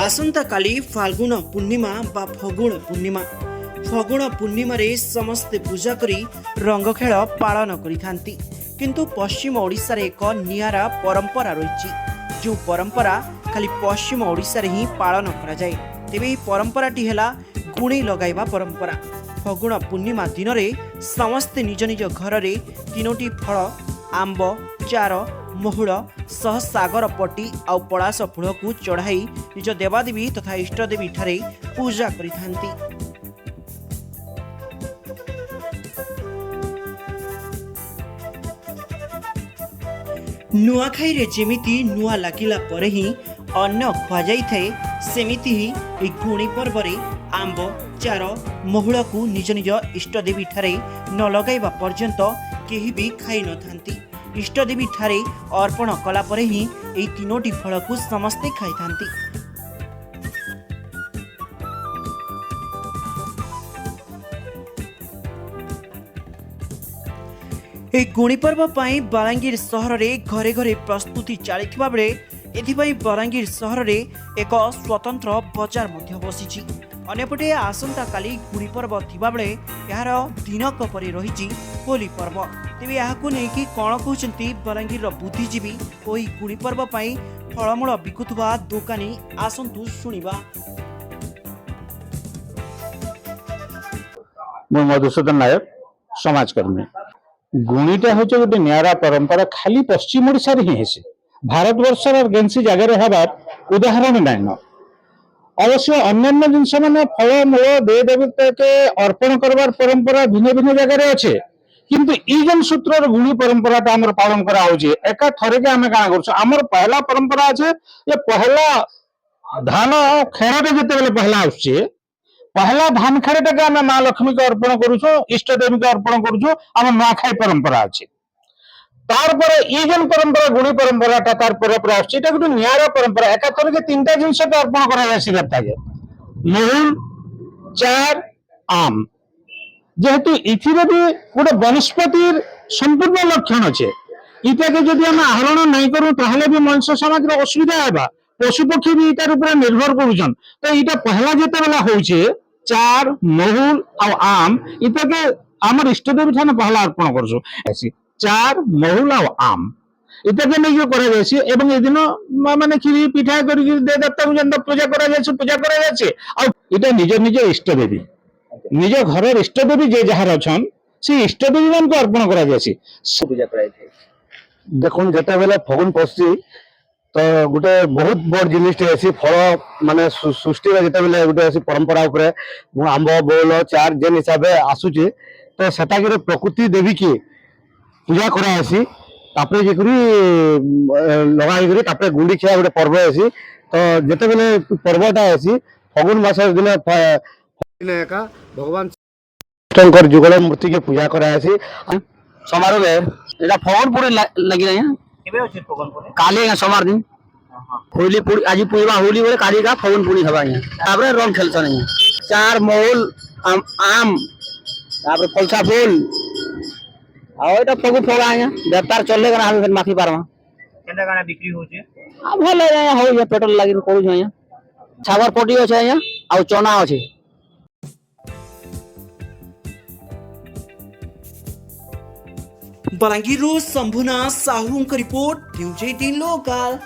आसंता काली फाल्गुन पूर्णिमा बा फगुण पूर्णिमा। फगुण पूर्णिमा रे समस्ते पूजा करी रंग खेल पालन करिथांती। किंतु पश्चिम ओडिशा रे एक नियारा परंपरा रही, जो परंपरा खाली पश्चिम ओडिशा रे ही पालन करा जाए। तेबे ही परंपराटी हेला गुणी लगाइबा परंपरा। फगुण पूर्णिमा दिन रे समस्ते निज निज घर रे तीनोटी फल आंब, चार, महुड़ सह सागर पट्टी आउ पड़ास फूल को चढ़ाई निज देवादेवी तथा इष्टदेवी ठारे पूजा करिथांती। नुआखाई रे जेमिति नुआ लागिला परे ही अन्न खुआ जाई थाए, सेमिति ही ए गुणी पर्व रे आंब, चार, महुड़ को निज निज इष्टदेवी ठारे न लगाइबा पर्यंत केही भी खाई न थांती। इष्टदेवी ठारे अर्पण कला परे ही एई तीनोटी फल को समस्ते खाई थांती। ए गुणी पर्व पाई बलांगीर सहर रे घरे घरे प्रस्तुति चलिथिबा बेले एथिपाई बलांगीर सहर रे एक स्वतंत्र बजार मध्य बसिछि। अन्यपटे आसंता काली गुणी पर्व थिबा बेले यार दिनक परे रहिछि होली पर्व। तेबे याकू नेकी कोन कहउचंती बलांगीर बुद्धिजीवी ओई गुणी पर्व पाई फलमूल बिकुथुबा दुकानी आसंतु सुनिबा। मैं मधुसूदन नायक, समाजकर्मी। गुणीटा हूँ गोटे निरा परंपरा, खाली पश्चिम ओडिशा रे ही हेसी, भारतवर्ष गेंसी जगह हबार उदाहरण नाइन। अवश्य अन्य जिनस मैंने फल मूल दे देवता के अर्पण करवार परंपरा भिन्न भिन्न जगह अच्छे, किंतु ईजन सूत्र गुणी परंपरा आमर पालन करा होचे। एका थरे के आमे काना करछु, आमर पहला परंपरा अच्छे ये पहला धान खेरटे जते बेले पहला आछे, पहला धान खेरटे के आमे मां लक्ष्मी के अर्पण करूछु, इष्ट देवी के अर्पण करूछु। आम नुआखाई परंपरा अच्छे, तारपर ईजन परंपरा गुणी परंपरा तार पर आछे। एटा गोटे नियारा परंपरा। एका थरे के तीनटा जिंस के अर्पण करा जायसी देवताके, महुल, चार, आम। जेहेतु इथिरे भी गोटे वनस्पतिर संपूर्ण लक्षण अच्छे, इटाके जदि आम आहरण नहीं करूँ ताहले भी मनुष्य समाज रो असुविधा हेबा। पशु पक्षी भी इटार ऊपर निर्भर करूछन। तो इटा पहला जेते बेला होउछे चार, महुल और आम, इटाके आमर इष्टदेवी ठाने पहला अर्पण करछु। ऐसी चार, महुल और आम इटाके नहीं करा जायछि। एवं ए दिन माने खीरी पिठा करी दे देवता को जंत पूजा करा जायछि, पूजा करा जायछि। आ इटा निज निज इष्टदेवी, निज घर इष्टदेवी जे जहार अछन से इष्टदेवी मान को अर्पण करा जायछि, पूजा कराई थे। देखुन जेते बेले फगुन पसी तो गोटे बहुत बड़ जिनिस ऐसी फल माने सृष्टि जेते बेले गोटे ऐसी परंपरा उपरे आंब, बौल, चार जेन हिसाब से आसुची, तो सेटा के प्रकृति देवी की पूजा करा आसी। तापरे जे करी लगाई करी तापरे गुंडी खिया गोटे पर्व आसी। तो जेते बेले पर्वटा आसी फगुन मास दिन एका भगवान शंकर जुगल मूर्ति के पूजा करा आसी। समारोह में एटा फगन पूरे लगी रही है। केबे अछि फगन परे? काले है सोमवार दिन होली पूरी आज पूर्वा होली बोले काली का फगन पूरी हवा है। तापरे रंग खेलछन है। चार, महुल, आम, तापरे फलसा फूल आ एटा फगु फगा है। देवतार चलले गना हम माफी पारमा। केनटा गाना बिक्री होचे? आ भले है हो ये पेट्रोल लागि करू छै। छावर पटी अछि है आ चना अछि। Balangir Shambhunath Sahu report, news 18 local.